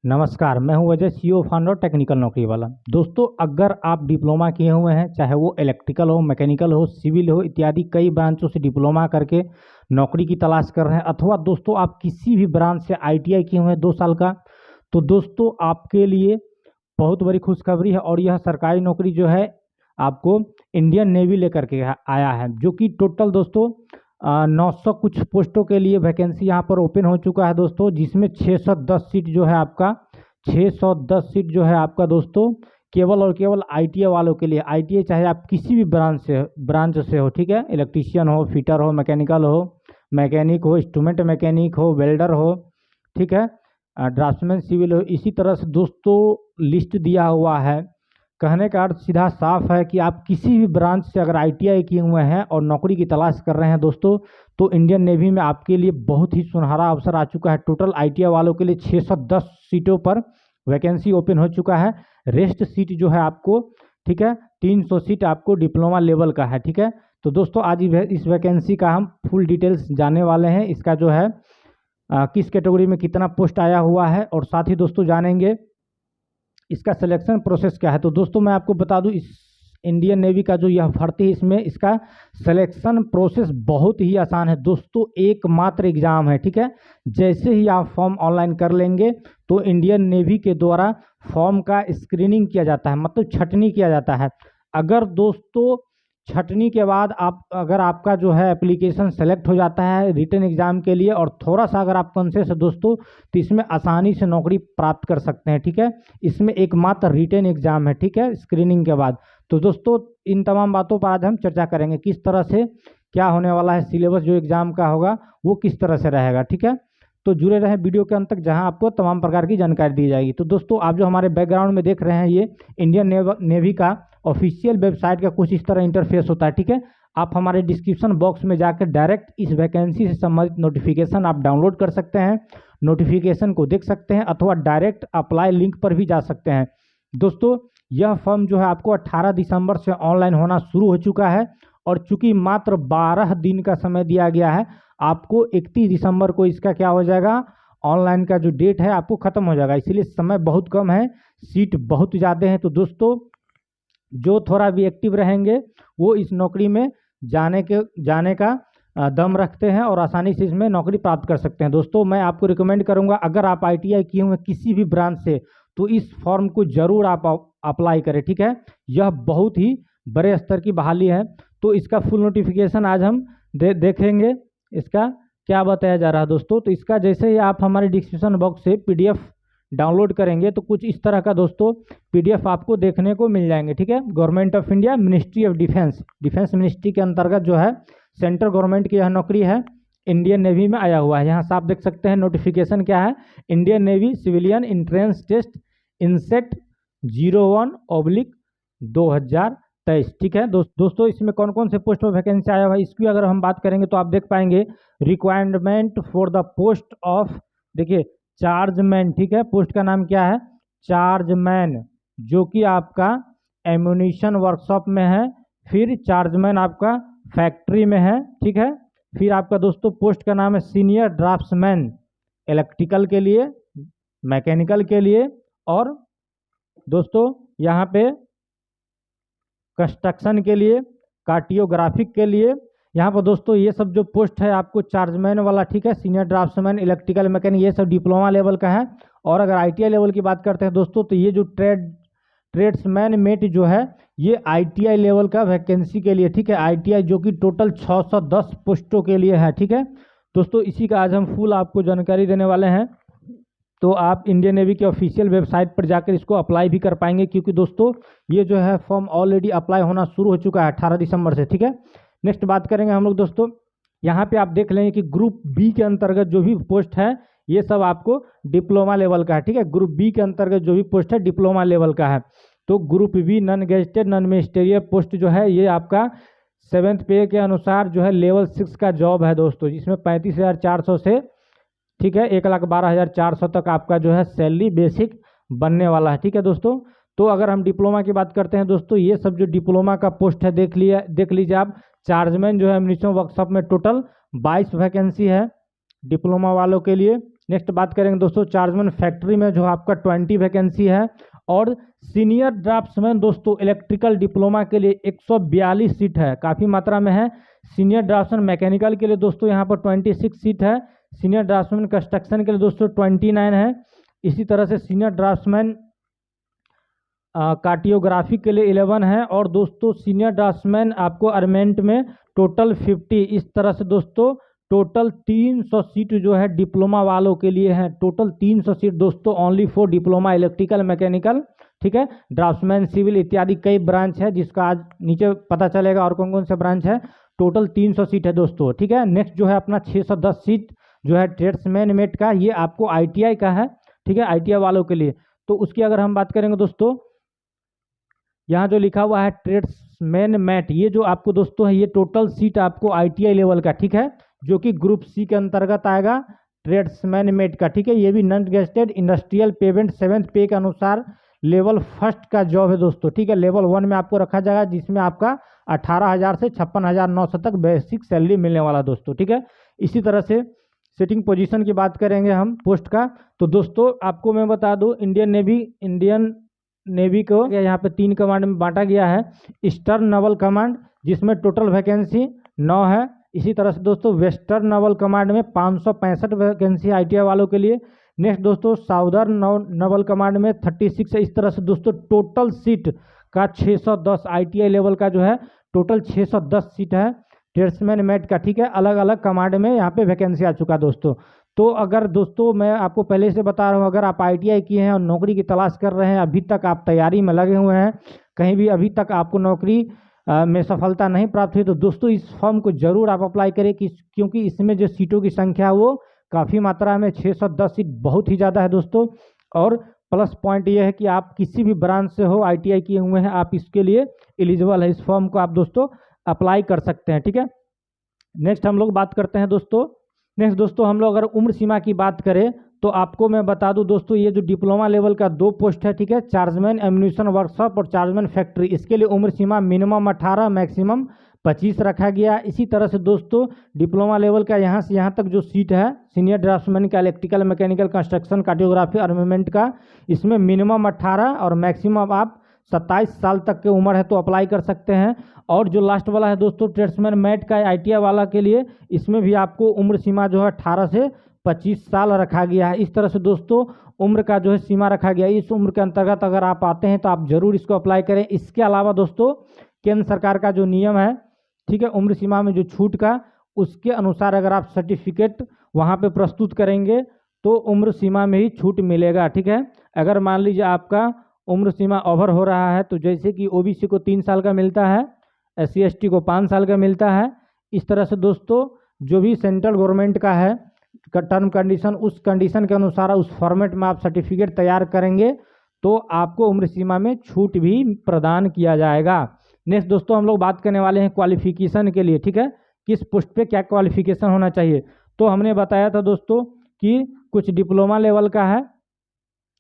नमस्कार, मैं हूं अजय, सीईओ फाउंडर टेक्निकल नौकरी वाला। दोस्तों, अगर आप डिप्लोमा किए हुए हैं, चाहे वो इलेक्ट्रिकल हो, मैकेनिकल हो, सिविल हो इत्यादि कई ब्रांचों से डिप्लोमा करके नौकरी की तलाश कर रहे हैं, अथवा दोस्तों आप किसी भी ब्रांच से आईटीआई किए हुए हैं 2 साल का, तो दोस्तों आपके लिए बहुत बड़ी खुशखबरी है। और यह सरकारी नौकरी जो है आपको इंडियन नेवी लेकर के आया है, जो कि टोटल दोस्तों 900 कुछ पोस्टों के लिए वैकेंसी यहाँ पर ओपन हो चुका है दोस्तों, जिसमें 610 सीट जो है आपका 610 सीट जो है आपका दोस्तों केवल और केवल आईटीआई वालों के लिए। आईटीआई चाहे आप किसी भी ब्रांच से हो, ठीक है, इलेक्ट्रीशियन हो, फिटर हो, मैकेनिकल हो, मैकेनिक हो, इंस्ट्रूमेंट मैकेनिक हो, वेल्डर हो, ठीक है, ड्राफ्ट्समैन सिविल हो, इसी तरह से दोस्तों लिस्ट दिया हुआ है। कहने का अर्थ सीधा साफ है कि आप किसी भी ब्रांच से अगर आईटीआई किए हुए हैं और नौकरी की तलाश कर रहे हैं दोस्तों, तो इंडियन नेवी में आपके लिए बहुत ही सुनहरा अवसर आ चुका है। टोटल आईटीआई वालों के लिए 610 सीटों पर वैकेंसी ओपन हो चुका है। रेस्ट सीट जो है आपको, ठीक है, 300 सीट आपको डिप्लोमा लेवल का है, ठीक है। तो दोस्तों आज इस वैकेंसी का हम फुल डिटेल्स जानने वाले हैं। इसका जो है किस कैटेगरी में कितना पोस्ट आया हुआ है, और साथ ही दोस्तों जानेंगे इसका सिलेक्शन प्रोसेस क्या है। तो दोस्तों मैं आपको बता दूं, इस इंडियन नेवी का जो यह भर्ती है, इसमें इसका सिलेक्शन प्रोसेस बहुत ही आसान है दोस्तों। एकमात्र एग्जाम है, ठीक है। जैसे ही आप फॉर्म ऑनलाइन कर लेंगे तो इंडियन नेवी के द्वारा फॉर्म का स्क्रीनिंग किया जाता है, मतलब छटनी किया जाता है। अगर दोस्तों छटनी के बाद अगर आपका जो है एप्लीकेशन सेलेक्ट हो जाता है रिटन एग्जाम के लिए, और थोड़ा सा अगर आप कॉन्शियस है दोस्तों, तो इसमें आसानी से नौकरी प्राप्त कर सकते हैं, ठीक है। इसमें एकमात्र रिटन एग्जाम है, ठीक है, स्क्रीनिंग के बाद। तो दोस्तों इन तमाम बातों पर आज हम चर्चा करेंगे, किस तरह से क्या होने वाला है, सिलेबस जो एग्जाम का होगा वो किस तरह से रहेगा, ठीक है। तो जुड़े रहें वीडियो के अंत तक, जहां आपको तमाम प्रकार की जानकारी दी जाएगी। तो दोस्तों आप जो हमारे बैकग्राउंड में देख रहे हैं, ये इंडियन नेवी का ऑफिशियल वेबसाइट का कुछ इस तरह इंटरफेस होता है, ठीक है। आप हमारे डिस्क्रिप्शन बॉक्स में जाकर डायरेक्ट इस वैकेंसी से संबंधित नोटिफिकेशन आप डाउनलोड कर सकते हैं, नोटिफिकेशन को देख सकते हैं, अथवा डायरेक्ट अप्लाई लिंक पर भी जा सकते हैं। दोस्तों यह फॉर्म जो है आपको 18 दिसंबर से ऑनलाइन होना शुरू हो चुका है, और चूंकि मात्र 12 दिन का समय दिया गया है, आपको 31 दिसंबर को इसका क्या हो जाएगा, ऑनलाइन का जो डेट है आपको खत्म हो जाएगा। इसलिए समय बहुत कम है, सीट बहुत ज़्यादा है। तो दोस्तों जो थोड़ा भी एक्टिव रहेंगे वो इस नौकरी में जाने का दम रखते हैं और आसानी से इसमें नौकरी प्राप्त कर सकते हैं। दोस्तों मैं आपको रिकमेंड करूंगा, अगर आप आईटीआई किए हुए किसी भी ब्रांच से, तो इस फॉर्म को जरूर आप अप्लाई करें, ठीक है। यह बहुत ही बड़े स्तर की बहाली है। तो इसका फुल नोटिफिकेशन आज हम देखेंगे, इसका क्या बताया जा रहा है दोस्तों। तो इसका जैसे ही आप हमारे डिस्क्रिप्शन बॉक्स से पीडीएफ डाउनलोड करेंगे तो कुछ इस तरह का दोस्तों पीडीएफ आपको देखने को मिल जाएंगे, ठीक है। Government of India, ministry of defence ministry के अंतर्गत जो है सेंट्रल गवर्नमेंट की यह नौकरी है, इंडियन नेवी में आया हुआ है। यहाँ साफ देख सकते हैं नोटिफिकेशन क्या है, Indian navy civilian entrance test INCET 01/2023, ठीक है। दोस्तों इसमें कौन कौन से पोस्ट पर वैकेंसी आया हुआ है, इसकी अगर हम बात करेंगे तो आप देख पाएंगे requirement for the post of, देखिए चार्जमैन, ठीक है, पोस्ट का नाम क्या है, चार्जमैन, जो कि आपका एम्यूनिशन वर्कशॉप में है। फिर चार्जमैन आपका फैक्ट्री में है, ठीक है। फिर आपका दोस्तों पोस्ट का नाम है सीनियर ड्राफ्ट्समैन, इलेक्ट्रिकल के लिए, मैकेनिकल के लिए, और दोस्तों यहाँ पे कंस्ट्रक्शन के लिए, कार्टियोग्राफिक के लिए। यहाँ पर दोस्तों ये सब जो पोस्ट है आपको चार्जमैन वाला, ठीक है, सीनियर ड्राफ्ट्समैन, इलेक्ट्रिकल मैकेनिक, ये सब डिप्लोमा लेवल का है। और अगर आईटीआई लेवल की बात करते हैं दोस्तों, तो ये जो ट्रेड्समैन मेट जो है, ये आईटीआई लेवल का वैकेंसी के लिए, ठीक है, आईटीआई जो कि टोटल 610 पोस्टों के लिए है, ठीक है। दोस्तों इसी का आज हम फुल आपको जानकारी देने वाले हैं। तो आप इंडियन नेवी के ऑफिशियल वेबसाइट पर जाकर इसको अप्लाई भी कर पाएंगे, क्योंकि दोस्तों ये जो है फॉर्म ऑलरेडी अप्लाई होना शुरू हो चुका है 18 दिसंबर से, ठीक है। नेक्स्ट बात करेंगे हम लोग दोस्तों, यहाँ पे आप देख लेंगे कि ग्रुप बी के अंतर्गत जो भी पोस्ट है ये सब आपको डिप्लोमा लेवल का है, ठीक है। ग्रुप बी के अंतर्गत जो भी पोस्ट है डिप्लोमा लेवल का है। तो group B non gazetted non ministerial post जो है, ये आपका 7th पे के अनुसार जो है लेवल 6 का जॉब है दोस्तों, जिसमें 35,400 से, ठीक है, 1,12,400 तक आपका जो है सैलरी बेसिक बनने वाला है, ठीक है दोस्तों। तो अगर हम डिप्लोमा की बात करते हैं दोस्तों, ये सब जो डिप्लोमा का पोस्ट है देख लीजिए आप। चार्जमैन जो है एम्यूनिशन वर्कशॉप में टोटल 22 वैकेंसी है डिप्लोमा वालों के लिए। नेक्स्ट बात करेंगे दोस्तों चार्जमैन फैक्ट्री में जो आपका 20 वैकेंसी है। और सीनियर ड्राफ्ट्समैन दोस्तों इलेक्ट्रिकल डिप्लोमा के लिए 142 सीट है, काफ़ी मात्रा में है। सीनियर ड्राफ्ट्समैन मैकेनिकल के लिए दोस्तों यहाँ पर 26 सीट है। सीनियर ड्राफ्ट्समैन कंस्ट्रक्शन के लिए दोस्तों 29 है। इसी तरह से सीनियर ड्राफ्ट्समैन कार्डियोग्राफी के लिए 11 है। और दोस्तों सीनियर ड्राफ्ट्समैन आपको अरमेंट में टोटल 50। इस तरह से दोस्तों टोटल 300 सीट जो है डिप्लोमा वालों के लिए है। टोटल 300 सीट दोस्तों only for diploma electrical mechanical, ठीक है। ड्राफ्ट्समैन सिविल इत्यादि कई ब्रांच है जिसका आज नीचे पता चलेगा और कौन कौन से ब्रांच है। टोटल 300 सीट है दोस्तों, ठीक है। नेक्स्ट जो है अपना 610 सीट जो है ट्रेड्समैन मेट का, ये आपको ITI का है, ठीक है, ITI वालों के लिए। तो उसकी अगर हम बात करेंगे दोस्तों, यहाँ जो लिखा हुआ है ट्रेड्समैन मेट, ये जो आपको दोस्तों है ये टोटल सीट आपको ITI लेवल का, ठीक है, जो कि ग्रुप C के अंतर्गत आएगा ट्रेड्समैन मेट का, ठीक है। ये भी non gazetted industrial payment 7th पे के अनुसार लेवल 1 का जॉब है दोस्तों, ठीक है। लेवल 1 में आपको रखा जाएगा जिसमें आपका 18,000 से 56,900 तक बेसिक सैलरी मिलने वाला दोस्तों, ठीक है। इसी तरह से सिटिंग पोजीशन की बात करेंगे हम पोस्ट का, तो दोस्तों आपको मैं बता दूं इंडियन नेवी को यहाँ पे 3 कमांड में बांटा गया है। ईस्टर्न नवल कमांड जिसमें टोटल वैकेंसी 9 है। इसी तरह से दोस्तों वेस्टर्न नवल कमांड में 565 वैकेंसी ITI वालों के लिए। नेक्स्ट दोस्तों साउदर्न नवल कमांड में 36 है। इस तरह से दोस्तों टोटल सीट का 610 ITI लेवल का जो है टोटल 610 सीट है ट्रेड्समैन मेट का, ठीक है। अलग अलग कमांड में यहाँ पे वैकेंसी आ चुका दोस्तों। तो अगर दोस्तों मैं आपको पहले से बता रहा हूँ, अगर आप ITI किए हैं और नौकरी की तलाश कर रहे हैं, अभी तक आप तैयारी में लगे हुए हैं, कहीं भी अभी तक आपको नौकरी में सफलता नहीं प्राप्त हुई, तो दोस्तों इस फॉर्म को जरूर आप अप्लाई करें क्योंकि इसमें जो सीटों की संख्या है वो काफ़ी मात्रा में 610 सीट बहुत ही ज़्यादा है दोस्तों। और प्लस पॉइंट ये है कि आप किसी भी ब्रांच से हो ITI किए हुए हैं, आप इसके लिए एलिजिबल है। इस फॉर्म को आप दोस्तों अप्लाई कर सकते हैं, ठीक है। नेक्स्ट हम लोग बात करते हैं दोस्तों हम लोग अगर उम्र सीमा की बात करें तो आपको मैं बता दूं दोस्तों, ये जो डिप्लोमा लेवल का 2 पोस्ट है, ठीक है, चार्जमैन एम्यूनिशन वर्कशॉप और चार्जमैन फैक्ट्री, इसके लिए उम्र सीमा मिनिमम 18 मैक्सिमम 25 रखा गया। इसी तरह से दोस्तों डिप्लोमा लेवल का यहाँ से यहाँ तक जो सीट है सीनियर ड्राफ्ट्समैन का electrical mechanical construction cardiography armament का, इसमें मिनिमम 18 और मैक्सिमम आप 27 साल तक की उम्र है तो अप्लाई कर सकते हैं। और जो लास्ट वाला है दोस्तों ट्रेड्समैन मेट का ITI वाला के लिए, इसमें भी आपको उम्र सीमा जो है 18 से 25 साल रखा गया है। इस तरह से दोस्तों उम्र का जो है सीमा रखा गया है। इस उम्र के अंतर्गत अगर आप आते हैं तो आप जरूर इसको अप्लाई करें। इसके अलावा दोस्तों केंद्र सरकार का जो नियम है, ठीक है, उम्र सीमा में जो छूट का, उसके अनुसार अगर आप सर्टिफिकेट वहाँ पे प्रस्तुत करेंगे तो उम्र सीमा में ही छूट मिलेगा, ठीक है। अगर मान लीजिए आपका उम्र सीमा ओवर हो रहा है, तो जैसे कि OBC को 3 साल का मिलता है, SC ST को 5 साल का मिलता है, इस तरह से दोस्तों जो भी सेंट्रल गवर्नमेंट का है टर्म कंडीशन, उस कंडीशन के अनुसार उस फॉर्मेट में आप सर्टिफिकेट तैयार करेंगे तो आपको उम्र सीमा में छूट भी प्रदान किया जाएगा। नेक्स्ट दोस्तों हम लोग बात करने वाले हैं क्वालिफिकेशन के लिए, ठीक है, किस पोस्ट पे क्या क्वालिफिकेशन होना चाहिए। तो हमने बताया था दोस्तों कि कुछ डिप्लोमा लेवल का है,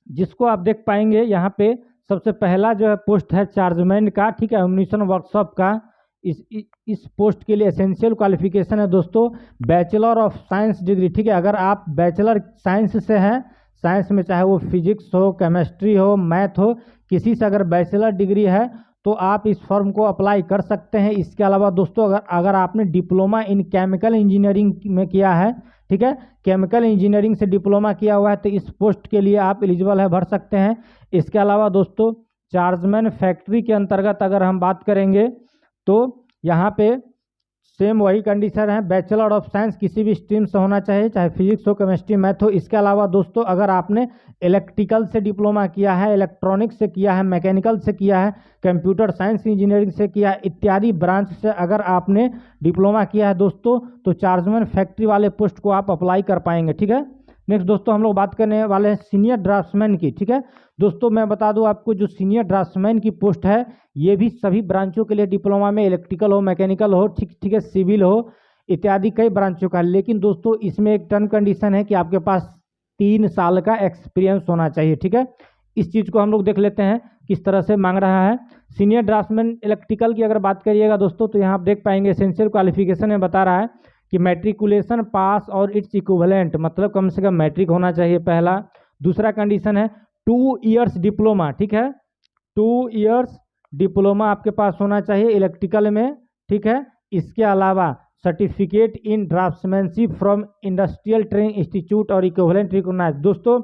जिसको आप देख पाएंगे यहाँ पे सबसे पहला जो है पोस्ट है चार्जमैन का, ठीक है, एम्यूनिशन वर्कशॉप का। इस पोस्ट के लिए एसेंशियल क्वालिफिकेशन है दोस्तों बैचलर ऑफ साइंस डिग्री, ठीक है। अगर आप बैचलर साइंस से हैं, साइंस में चाहे वो फिजिक्स हो, केमिस्ट्री हो, मैथ हो, किसी से अगर बैचलर डिग्री है तो आप इस फॉर्म को अप्लाई कर सकते हैं। इसके अलावा दोस्तों अगर आपने डिप्लोमा इन केमिकल इंजीनियरिंग में किया है, ठीक है, केमिकल इंजीनियरिंग से डिप्लोमा किया हुआ है, तो इस पोस्ट के लिए आप एलिजिबल है, भर सकते हैं। इसके अलावा दोस्तों चार्जमैन फैक्ट्री के अंतर्गत अगर हम बात करेंगे तो यहाँ पे सेम वही कंडीशन है, बैचलर ऑफ साइंस किसी भी स्ट्रीम से होना चाहिए, चाहे फिजिक्स हो, केमिस्ट्री, मैथ हो। इसके अलावा दोस्तों अगर आपने इलेक्ट्रिकल से डिप्लोमा किया है, इलेक्ट्रॉनिक्स से किया है, मैकेनिकल से किया है, कंप्यूटर साइंस इंजीनियरिंग से किया है, इत्यादि ब्रांच से अगर आपने डिप्लोमा किया है दोस्तों, तो चार्जमैन फैक्ट्री वाले पोस्ट को आप अप्लाई कर पाएंगे, ठीक है। नेक्स्ट दोस्तों हम लोग बात करने वाले हैं सीनियर ड्राफ्ट्समैन की, ठीक है। दोस्तों मैं बता दूं आपको, जो सीनियर ड्राफ्ट्समैन की पोस्ट है ये भी सभी ब्रांचों के लिए डिप्लोमा में इलेक्ट्रिकल हो, मैकेनिकल हो, ठीक है, सिविल हो, इत्यादि कई ब्रांचों का। लेकिन दोस्तों इसमें एक टर्म कंडीशन है कि आपके पास 3 साल का एक्सपीरियंस होना चाहिए, ठीक है। इस चीज़ को हम लोग देख लेते हैं किस तरह से मांग रहा है। सीनियर ड्राफ्ट्समैन इलेक्ट्रिकल की अगर बात करिएगा दोस्तों, तो यहाँ आप देख पाएंगे एसेंशियल क्वालिफिकेशन में बता रहा है कि मैट्रिकुलेशन पास और इट्स इक्विवेलेंट, मतलब कम से कम मैट्रिक होना चाहिए पहला। दूसरा कंडीशन है 2 इयर्स डिप्लोमा, ठीक है, 2 इयर्स डिप्लोमा आपके पास होना चाहिए इलेक्ट्रिकल में, ठीक है। इसके अलावा certificate in draughtsmanship from industrial training institute और इक्विवेलेंट रिकॉग्नाइज। दोस्तों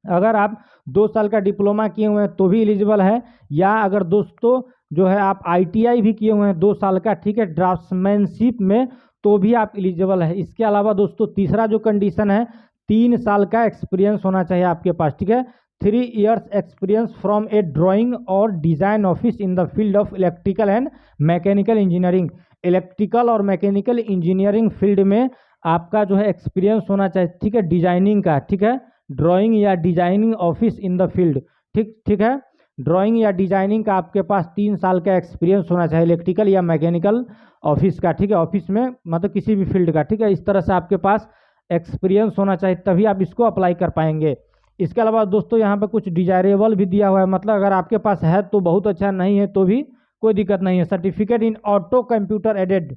अगर आप 2 साल का डिप्लोमा किए हुए हैं तो भी एलिजिबल है, या अगर दोस्तों जो है आप ITI भी किए हुए हैं 2 साल का, ठीक है, ड्राफ्ट्समैनशिप में, तो भी आप एलिजिबल है। इसके अलावा दोस्तों तीसरा जो कंडीशन है 3 साल का एक्सपीरियंस होना चाहिए आपके पास, ठीक है, 3 years experience from a drawing और design office in the field of electrical and mechanical engineering. Electrical और मैकेनिकल इंजीनियरिंग फील्ड में आपका जो है एक्सपीरियंस होना चाहिए, ठीक है, डिजाइनिंग का, ठीक है, ड्राइंग या designing office in the field, ठीक है, ड्राइंग या डिजाइनिंग का आपके पास 3 साल का एक्सपीरियंस होना चाहिए इलेक्ट्रिकल या मैकेनिकल ऑफिस का, ठीक है, ऑफिस में मतलब किसी भी फील्ड का, ठीक है, इस तरह से आपके पास एक्सपीरियंस होना चाहिए, तभी आप इसको अप्लाई कर पाएंगे। इसके अलावा दोस्तों यहाँ पे कुछ डिजायरेबल भी दिया हुआ है, मतलब अगर आपके पास है तो बहुत अच्छा, नहीं है तो भी कोई दिक्कत नहीं है। Certificate in auto computer aided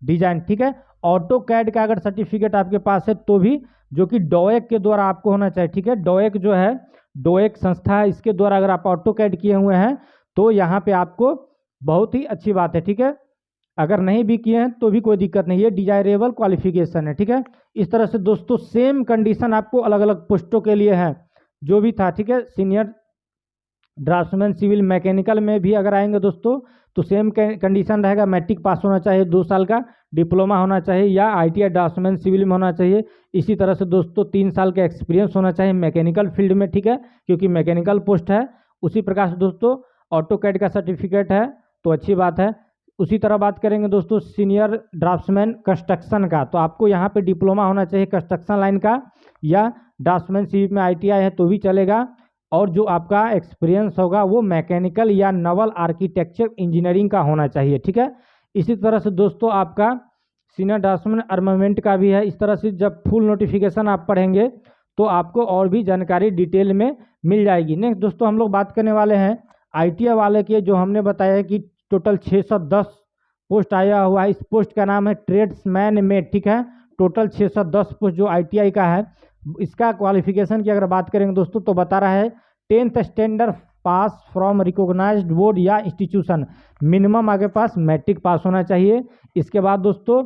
design, ठीक है, ऑटो कैड का अगर सर्टिफिकेट आपके पास है तो भी, जो कि डोएक के द्वारा आपको होना चाहिए, ठीक है, डोएक जो है, डोएक संस्था है, इसके द्वारा अगर आप ऑटो कैड किए हुए हैं तो यहाँ पे आपको बहुत ही अच्छी बात है, ठीक है। अगर नहीं भी किए हैं तो भी कोई दिक्कत नहीं है, डिजायरेबल क्वालिफिकेशन है, ठीक है। इस तरह से दोस्तों सेम कंडीशन आपको अलग अलग पोस्टों के लिए है जो भी था, ठीक है। सीनियर ड्राफ्ट्समैन सिविल मैकेनिकल में भी अगर आएंगे दोस्तों तो सेम कंडीशन रहेगा, मैट्रिक पास होना चाहिए, 2 साल का डिप्लोमा होना चाहिए, या ITI ड्राफ्ट्समैन सिविल में होना चाहिए। इसी तरह से दोस्तों 3 साल का एक्सपीरियंस होना चाहिए मैकेनिकल फील्ड में, ठीक है, क्योंकि मैकेनिकल पोस्ट है। उसी प्रकार से दोस्तों ऑटो कैड का सर्टिफिकेट है तो अच्छी बात है। उसी तरह बात करेंगे दोस्तों सीनियर ड्राफ्ट्समैन कंस्ट्रक्शन का, तो आपको यहाँ पे डिप्लोमा होना चाहिए कंस्ट्रक्शन लाइन का, या ड्राफ्ट्समैन सिविल में ITI है तो भी चलेगा। और जो आपका एक्सपीरियंस होगा वो मैकेनिकल या नवल आर्किटेक्चर इंजीनियरिंग का होना चाहिए, ठीक है। इसी तरह से दोस्तों आपका सीनियर ड्राफ्ट्समैन आर्मामेंट का भी है। इस तरह से जब फुल नोटिफिकेशन आप पढ़ेंगे तो आपको और भी जानकारी डिटेल में मिल जाएगी। नेक्स्ट दोस्तों हम लोग बात करने वाले हैं ITI वाले के, जो हमने बताया कि टोटल 610 पोस्ट आया हुआ है। इस पोस्ट का नाम है ट्रेड्समैन में, ठीक है, टोटल 610 पोस्ट जो ITI का है। इसका क्वालिफिकेशन की अगर बात करेंगे दोस्तों तो बता रहा है 10th standard pass from recognised board या इंस्टीट्यूशन, मिनिमम आपके पास मैट्रिक पास होना चाहिए। इसके बाद दोस्तों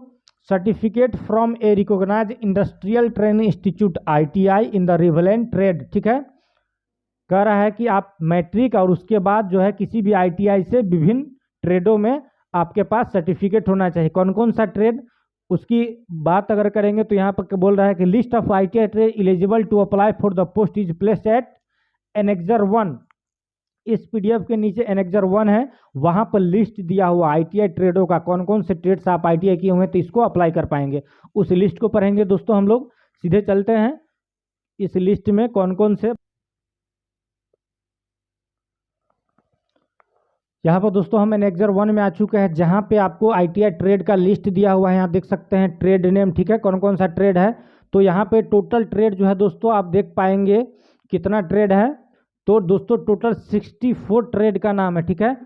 certificate from a recognised industrial training institute ITI in the relevant trade, ठीक है, कह रहा है कि आप मैट्रिक और उसके बाद जो है किसी भी ITI से विभिन्न ट्रेडों में आपके पास सर्टिफिकेट होना चाहिए। कौन कौन सा ट्रेड, उसकी बात अगर करेंगे तो यहाँ पर बोल रहा है कि list of ITI trade eligible to apply for the post is placed at annexure 1। इस PDF के नीचे एनेक्जर 1 है, वहाँ पर लिस्ट दिया हुआ ITI ट्रेडों का, कौन कौन से ट्रेड्स आप ITI किए हुए हैं तो इसको अप्लाई कर पाएंगे। उस लिस्ट को पढ़ेंगे दोस्तों हम लोग, सीधे चलते हैं इस लिस्ट में कौन कौन से। यहाँ पर दोस्तों हम एनेक्जर 1 में आ चुके हैं, जहाँ पे आपको ITI ट्रेड का लिस्ट दिया हुआ है। यहाँ देख सकते हैं ट्रेड नेम, ठीक है, कौन कौन सा ट्रेड है। तो यहाँ पे टोटल ट्रेड जो है दोस्तों आप देख पाएंगे कितना ट्रेड है। तो दोस्तों टोटल 64 ट्रेड का नाम है, ठीक है।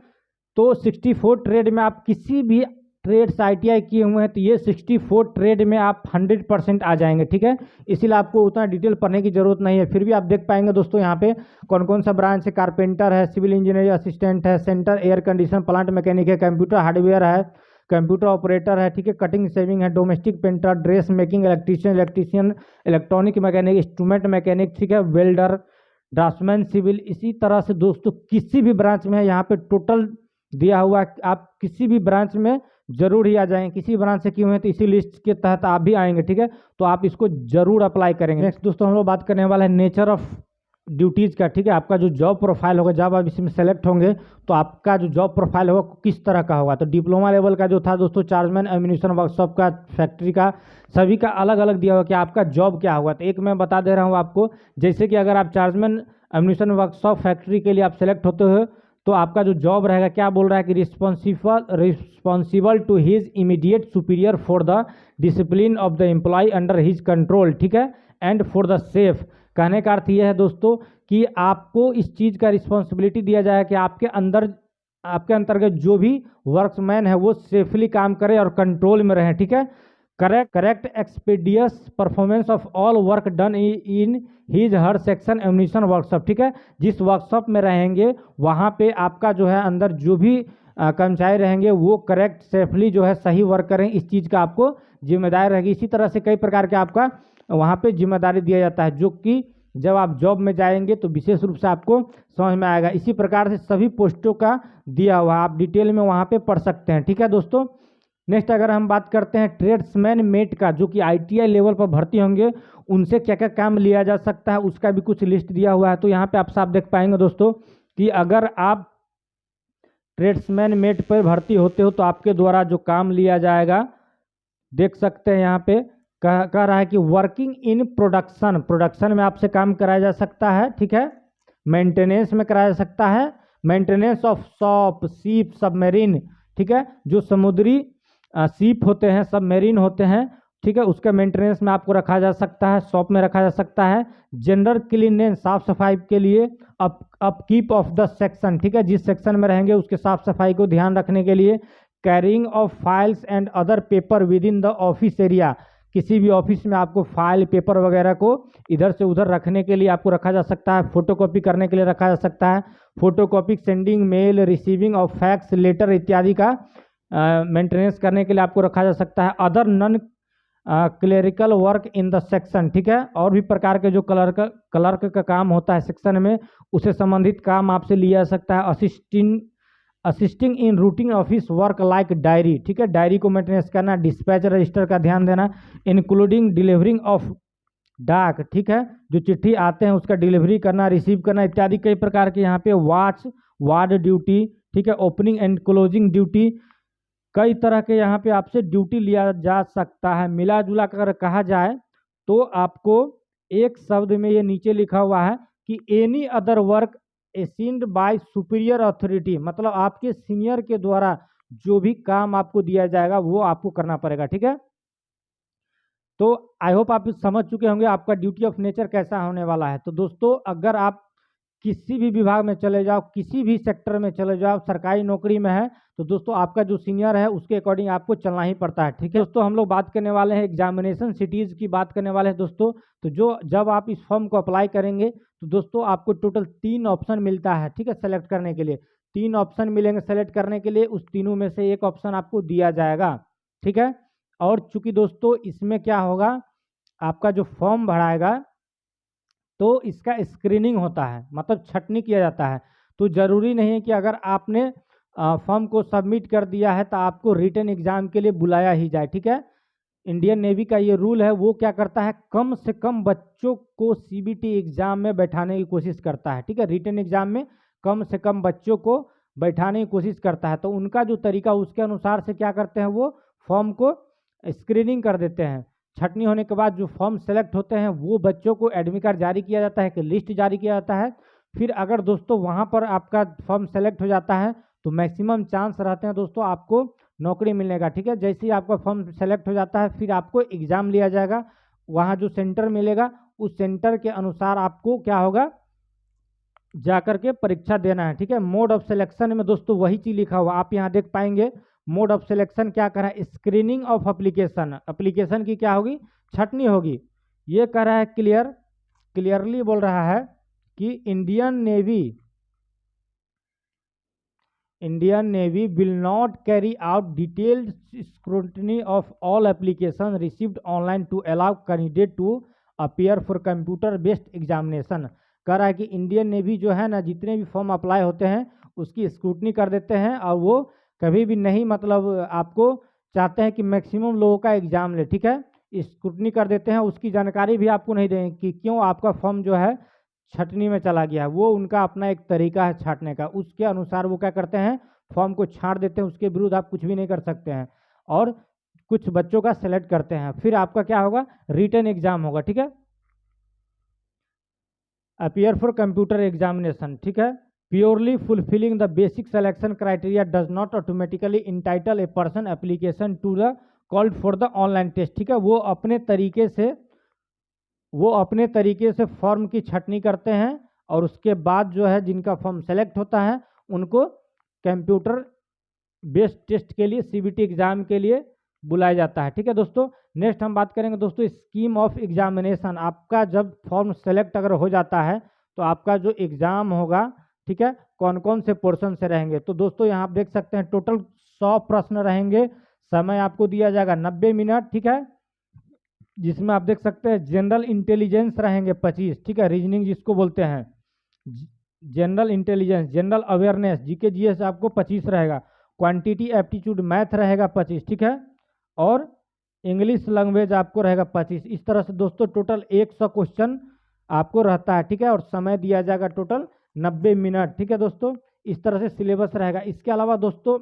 तो 64 ट्रेड में आप किसी भी ट्रेड्स ITI किए हुए हैं तो ये 64 ट्रेड में आप 100% आ जाएंगे, ठीक है। इसीलिए आपको उतना डिटेल पढ़ने की जरूरत नहीं है। फिर भी आप देख पाएंगे दोस्तों यहाँ पे कौन कौन सा ब्रांच है, कारपेंटर है, सिविल इंजीनियर असिस्टेंट है, centre air condition plant mechanic है, कंप्यूटर हार्डवेयर है, कंप्यूटर ऑपरेटर है, ठीक है, कटिंग सेविंग है, domestic painter, dress making, electrician, electronic mechanic, instrument mechanic, ठीक है, वेल्डर, ड्राफ्ट्समैन सिविल। इसी तरह से दोस्तों किसी भी ब्रांच में है, यहाँ पे टोटल दिया हुआ है, आप किसी भी ब्रांच में जरूर ही आ जाएंगे। किसी ब्रांच से किए हुए हैं तो इसी लिस्ट के तहत आप भी आएंगे, ठीक है, तो आप इसको जरूर अप्लाई करेंगे। नेक्स्ट दोस्तों हम लोग बात करने वाला है नेचर ऑफ ड्यूटीज़ का, ठीक है। आपका जो जॉब प्रोफाइल होगा, जब आप इसमें सेलेक्ट होंगे तो आपका जो जॉब प्रोफाइल होगा किस तरह का होगा। तो डिप्लोमा लेवल का जो था दोस्तों चार्जमैन एम्यूनिशन वर्कशॉप का, फैक्ट्री का, सभी का अलग अलग दिया हुआ कि आपका जॉब क्या होगा। तो एक मैं बता दे रहा हूँ आपको, जैसे कि अगर आप चार्जमैन एम्यूनिशन वर्कशॉप फैक्ट्री के लिए आप सेलेक्ट होते हो तो आपका जो जॉब रहेगा, क्या बोल रहा है कि responsible to his immediate superior for the discipline of the employ under his control, ठीक है, एंड फॉर द सेफ। कहने का अर्थ यह है दोस्तों कि आपको इस चीज़ का रिस्पॉन्सिबिलिटी दिया जाए कि आपके अंतर्गत जो भी वर्कमैन है वो सेफली काम करे और कंट्रोल में रहे, ठीक है। Correct expeditious performance of all work done in his her section ammunition workshop. ठीक है, जिस वर्कशॉप में रहेंगे वहाँ पे आपका जो है अंदर जो भी कर्मचारी रहेंगे वो करेक्ट सेफली जो है सही वर्क करें, इस चीज़ का आपको जिम्मेदारी रहेगी। इसी तरह से कई प्रकार के आपका वहाँ पे जिम्मेदारी दिया जाता है, जो कि जब आप जॉब में जाएंगे तो विशेष रूप से आपको समझ में आएगा। इसी प्रकार से सभी पोस्टों का दिया हुआ आप डिटेल में वहाँ पे पढ़ सकते हैं। ठीक है दोस्तों, नेक्स्ट अगर हम बात करते हैं ट्रेड्समैन मेट का, जो कि ITI लेवल पर भर्ती होंगे, उनसे क्या क्या काम लिया जा सकता है उसका भी कुछ लिस्ट दिया हुआ है। तो यहाँ पे आप साफ देख पाएंगे दोस्तों कि अगर आप ट्रेड्समैन मेट पर भर्ती होते हो तो आपके द्वारा जो काम लिया जाएगा, देख सकते हैं यहाँ पे कह रहा है कि वर्किंग इन प्रोडक्शन में आपसे काम कराया जा सकता है। ठीक है, मेंटेनेंस में कराया जा सकता है, maintenance of shop, ship, submarine. ठीक है, जो समुद्री शिप होते हैं, सबमरीन होते हैं, ठीक है, उसका मेंटेनेंस में आपको रखा जा सकता है, शॉप में रखा जा सकता है। जनरल क्लीननेस, साफ सफाई के लिए, अपकीप ऑफ द सेक्शन। ठीक है, जिस सेक्शन में रहेंगे उसके साफ सफाई को ध्यान रखने के लिए। Carrying of files and other paper with in the office area, किसी भी ऑफिस में आपको फाइल पेपर वगैरह को इधर से उधर रखने के लिए आपको रखा जा सकता है। फोटोकॉपी करने के लिए रखा जा सकता है, photocopy, sending mail, receiving of fax letter इत्यादि का मेंटेनेंस करने के लिए आपको रखा जा सकता है। Other non clerical work in the section. ठीक है, और भी प्रकार के जो क्लर्क का काम होता है सेक्शन में, उससे संबंधित काम आपसे लिया जा सकता है। Assisting in routine office work like diary. ठीक है, डायरी को मेंटेनेंस करना, डिस्पैच रजिस्टर का ध्यान देना, इंक्लूडिंग डिलीवरिंग ऑफ डाक। ठीक है, जो चिट्ठी आते हैं उसका डिलीवरी करना, रिसीव करना इत्यादि कई प्रकार के यहाँ पे वार्ड ड्यूटी। ठीक है, ओपनिंग एंड क्लोजिंग ड्यूटी, कई तरह के यहाँ पे आपसे ड्यूटी लिया जा सकता है। मिला जुला कर कहा जाए तो आपको एक शब्द में ये नीचे लिखा हुआ है कि any other work assigned by superior authority, मतलब आपके सीनियर के द्वारा जो भी काम आपको दिया जाएगा वो आपको करना पड़ेगा। ठीक है, तो आई होप आप समझ चुके होंगे आपका ड्यूटी ऑफ नेचर कैसा होने वाला है। तो दोस्तों अगर आप किसी भी विभाग में चले जाओ, किसी भी सेक्टर में चले जाओ, सरकारी नौकरी में है तो दोस्तों आपका जो सीनियर है उसके अकॉर्डिंग आपको चलना ही पड़ता है। ठीक है दोस्तों, हम लोग बात करने वाले हैं एग्जामिनेशन सिटीज़ की बात करने वाले हैं दोस्तों। तो जब आप इस फॉर्म को अप्लाई करेंगे तो दोस्तों आपको टोटल 3 ऑप्शन मिलता है। ठीक है, सेलेक्ट करने के लिए 3 ऑप्शन मिलेंगे सेलेक्ट करने के लिए, उस तीनों में से एक ऑप्शन आपको दिया जाएगा। ठीक है, और चूंकि दोस्तों इसमें क्या होगा, आपका जो फॉर्म भराएगा तो इसका स्क्रीनिंग होता है, मतलब छटनी किया जाता है। तो ज़रूरी नहीं है कि अगर आपने फॉर्म को सबमिट कर दिया है तो आपको रिटन एग्ज़ाम के लिए बुलाया ही जाए। ठीक है, इंडियन नेवी का ये रूल है, वो क्या करता है, कम से कम बच्चों को CBT एग्ज़ाम में बैठाने की कोशिश करता है। ठीक है, रिटन एग्ज़ाम में कम से कम बच्चों को बैठाने की कोशिश करता है। तो उनका जो तरीका उसके अनुसार से क्या करते हैं, वो फॉर्म को स्क्रीनिंग कर देते हैं। छटनी होने के बाद जो फॉर्म सेलेक्ट होते हैं वो बच्चों को एडमिट कार्ड जारी किया जाता है, कि लिस्ट जारी किया जाता है। फिर अगर दोस्तों वहाँ पर आपका फॉर्म सेलेक्ट हो जाता है तो मैक्सिमम चांस रहते हैं दोस्तों आपको नौकरी मिलने का। ठीक है, जैसे ही आपका फॉर्म सेलेक्ट हो जाता है फिर आपको एग्ज़ाम लिया जाएगा, वहाँ जो सेंटर मिलेगा उस सेंटर के अनुसार आपको क्या होगा, जा कर के परीक्षा देना है। ठीक है, मोड ऑफ सिलेक्शन में दोस्तों वही चीज़ लिखा हुआ आप यहाँ देख पाएंगे। मोड ऑफ सिलेक्शन क्या कर रहा है, स्क्रीनिंग ऑफ एप्लीकेशन की क्या होगी, छटनी होगी। ये कह रहा है क्लियरली बोल रहा है कि Indian Navy will not carry out detailed scrutiny of all application received online to allow candidate to appear for computer based examination. कह रहा है कि इंडियन नेवी जो है ना, जितने भी फॉर्म अप्लाई होते हैं उसकी स्क्रूटनी कर देते हैं, और वो कभी भी नहीं, मतलब आपको चाहते हैं कि मैक्सिमम लोगों का एग्ज़ाम ले। ठीक है, स्क्रूटनी कर देते हैं, उसकी जानकारी भी आपको नहीं देंगे कि क्यों आपका फॉर्म जो है छटनी में चला गया। वो उनका अपना एक तरीका है छांटने का, उसके अनुसार वो क्या करते हैं, फॉर्म को छांट देते हैं, उसके विरुद्ध आप कुछ भी नहीं कर सकते हैं, और कुछ बच्चों का सेलेक्ट करते हैं। फिर आपका क्या होगा, रिटन एग्ज़ाम होगा। ठीक है, अपीयर फॉर कंप्यूटर एग्जामिनेशन। ठीक है, purely fulfilling the basic selection criteria does not automatically entitle a person application to the called for the online test. ठीक है, वो अपने तरीके से फॉर्म की छटनी करते हैं, और उसके बाद जो है जिनका फॉर्म सेलेक्ट होता है उनको कंप्यूटर बेस्ड टेस्ट के लिए, CBT एग्ज़ाम के लिए बुलाया जाता है। ठीक है दोस्तों, नेक्स्ट हम बात करेंगे दोस्तों स्कीम ऑफ एग्जामिनेशन। आपका जब फॉर्म सेलेक्ट अगर हो जाता है तो आपका जो एग्ज़ाम होगा, ठीक है, कौन कौन से पोर्शन से रहेंगे। तो दोस्तों यहाँ आप देख सकते हैं टोटल 100 प्रश्न रहेंगे, समय आपको दिया जाएगा 90 मिनट, ठीक है, जिसमें आप देख सकते हैं जनरल इंटेलिजेंस रहेंगे 25, ठीक है, रीजनिंग जिसको बोलते हैं, general intelligence, general awareness, GK GS आपको 25 रहेगा, क्वांटिटी एप्टीट्यूड मैथ रहेगा 25, ठीक है, और इंग्लिश लैंग्वेज आपको रहेगा 25। इस तरह से दोस्तों टोटल 100 क्वेश्चन आपको रहता है, ठीक है, और समय दिया जाएगा टोटल 90 मिनट, ठीक है दोस्तों। इस तरह से सिलेबस रहेगा। इसके अलावा दोस्तों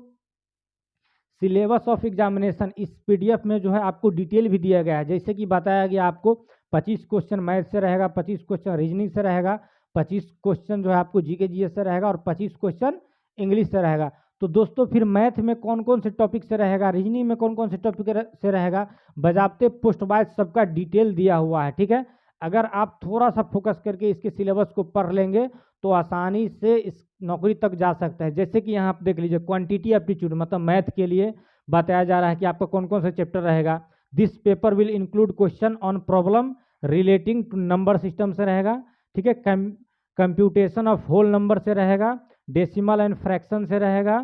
सिलेबस ऑफ एग्जामिनेशन इस पीडीएफ में जो है आपको डिटेल भी दिया गया है, जैसे कि बताया गया आपको 25 क्वेश्चन मैथ से रहेगा, 25 क्वेश्चन रीजनिंग से रहेगा, 25 क्वेश्चन जो है आपको जीके जीएस से रहेगा, और 25 क्वेश्चन इंग्लिश से रहेगा। तो दोस्तों फिर मैथ में कौन कौन से टॉपिक से रहेगा, रीजनिंग में कौन कौन से टॉपिक से रहेगा, बजाते पोस्ट वाइज सबका डिटेल दिया हुआ है, ठीक है। अगर आप थोड़ा सा फोकस करके इसके सिलेबस को पढ़ लेंगे तो आसानी से इस नौकरी तक जा सकता है। जैसे कि यहाँ आप देख लीजिए क्वांटिटी एप्टीट्यूड मतलब मैथ के लिए बताया जा रहा है कि आपका कौन कौन सा चैप्टर रहेगा। This paper will include question on problem relating to number system से रहेगा, ठीक है, कंप्यूटेशन ऑफ होल नंबर से रहेगा, डेसिमल एंड फ्रैक्शन से रहेगा,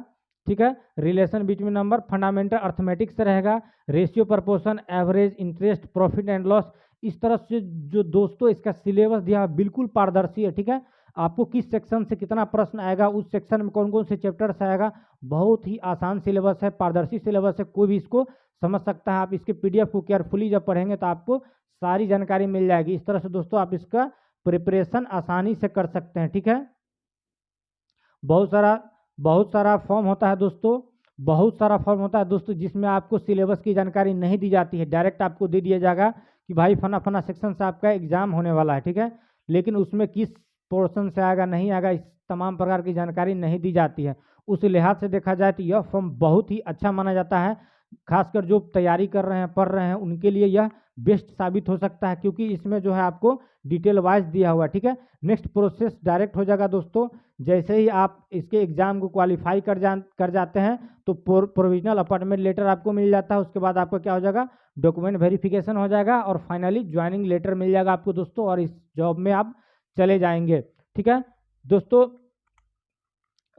ठीक है, relation between number, fundamental arithmetics से रहेगा, ratio proportion, average, interest, profit and loss. इस तरह से जो दोस्तों इसका सिलेबस दिया बिल्कुल पारदर्शी है, ठीक है। आपको किस सेक्शन से कितना प्रश्न आएगा, उस सेक्शन में कौन कौन से चैप्टर से आएगा, बहुत ही आसान सिलेबस है, पारदर्शी सिलेबस है, कोई भी इसको समझ सकता है। आप इसके पीडीएफ को केयरफुली जब पढ़ेंगे तो आपको सारी जानकारी मिल जाएगी। इस तरह से दोस्तों आप इसका प्रिपरेशन आसानी से कर सकते हैं, ठीक है। बहुत सारा फॉर्म होता है दोस्तों, बहुत सारा फॉर्म होता है दोस्तों जिसमें आपको सिलेबस की जानकारी नहीं दी जाती है, डायरेक्ट आपको दे दिया जाएगा कि भाई फना फना सेक्शन से आपका एग्जाम होने वाला है, ठीक है, लेकिन उसमें किस पोर्शन से आएगा नहीं आएगा इस तमाम प्रकार की जानकारी नहीं दी जाती है। उस लिहाज से देखा जाए तो यह फॉर्म बहुत ही अच्छा माना जाता है, खासकर जो तैयारी कर रहे हैं, पढ़ रहे हैं, उनके लिए यह बेस्ट साबित हो सकता है, क्योंकि इसमें जो है आपको डिटेल वाइज दिया हुआ है, ठीक है। नेक्स्ट प्रोसेस डायरेक्ट हो जाएगा दोस्तों, जैसे ही आप इसके एग्जाम को क्वालिफाई कर जाते हैं तो प्रोविजनल अपॉइंटमेंट लेटर आपको मिल जाता है। उसके बाद आपका क्या हो जाएगा, डॉक्यूमेंट वेरिफिकेशन हो जाएगा, और फाइनली ज्वाइनिंग लेटर मिल जाएगा आपको दोस्तों, और इस जॉब में आप चले जाएंगे, ठीक है दोस्तों।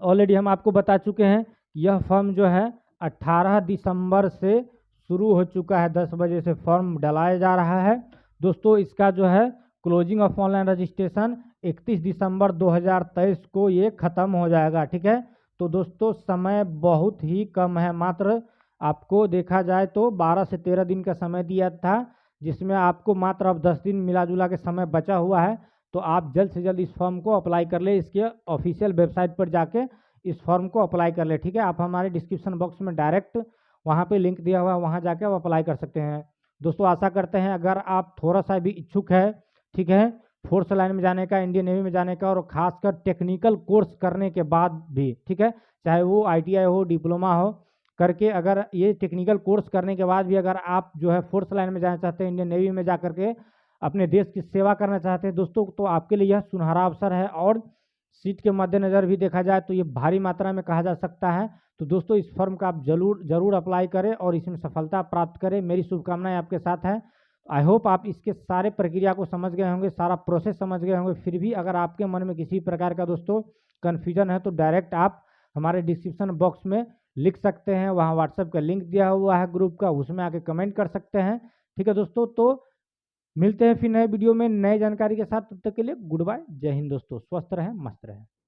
ऑलरेडी हम आपको बता चुके हैं यह फॉर्म जो है 18 दिसंबर से शुरू हो चुका है, 10 बजे से फॉर्म डलाया जा रहा है दोस्तों। इसका जो है क्लोजिंग ऑफ ऑनलाइन रजिस्ट्रेशन 31 दिसंबर 2023 को ये ख़त्म हो जाएगा, ठीक है। तो दोस्तों समय बहुत ही कम है, मात्र आपको देखा जाए तो 12 से 13 दिन का समय दिया था, जिसमें आपको मात्र अब 10 दिन मिला जुला के समय बचा हुआ है। तो आप जल्द से जल्द इस फॉर्म को अप्लाई कर ले, इसके ऑफिशियल वेबसाइट पर जाके इस फॉर्म को अप्लाई कर ले, ठीक है। आप हमारे डिस्क्रिप्शन बॉक्स में डायरेक्ट वहाँ पे लिंक दिया हुआ है, वहाँ जाके आप अप्लाई कर सकते हैं दोस्तों। आशा करते हैं अगर आप थोड़ा सा भी इच्छुक है, ठीक है, फोर्स लाइन में जाने का, इंडियन नेवी में जाने का, और खासकर टेक्निकल कोर्स करने के बाद भी, ठीक है, चाहे वो ITI हो, डिप्लोमा हो करके, अगर ये टेक्निकल कोर्स करने के बाद भी अगर आप जो है फोर्स लाइन में जाना चाहते हैं, इंडियन नेवी में जा करके अपने देश की सेवा करना चाहते हैं दोस्तों, तो आपके लिए यह सुनहरा अवसर है। और सीट के मद्देनज़र भी देखा जाए तो ये भारी मात्रा में कहा जा सकता है। तो दोस्तों इस फॉर्म का आप जरूर अप्लाई करें और इसमें सफलता प्राप्त करें, मेरी शुभकामनाएं आपके साथ हैं। आई होप आप इसके सारे प्रक्रिया को समझ गए होंगे, सारा प्रोसेस समझ गए होंगे। फिर भी अगर आपके मन में किसी प्रकार का दोस्तों कन्फ्यूजन है तो डायरेक्ट आप हमारे डिस्क्रिप्शन बॉक्स में लिख सकते हैं, वहाँ व्हाट्सएप का लिंक दिया हुआ है ग्रुप का, उसमें आके कमेंट कर सकते हैं, ठीक है दोस्तों। तो मिलते हैं फिर नए वीडियो में नए जानकारी के साथ, तब तक के लिए गुड बाय, जय हिंद दोस्तों, स्वस्थ रहें, मस्त रहें।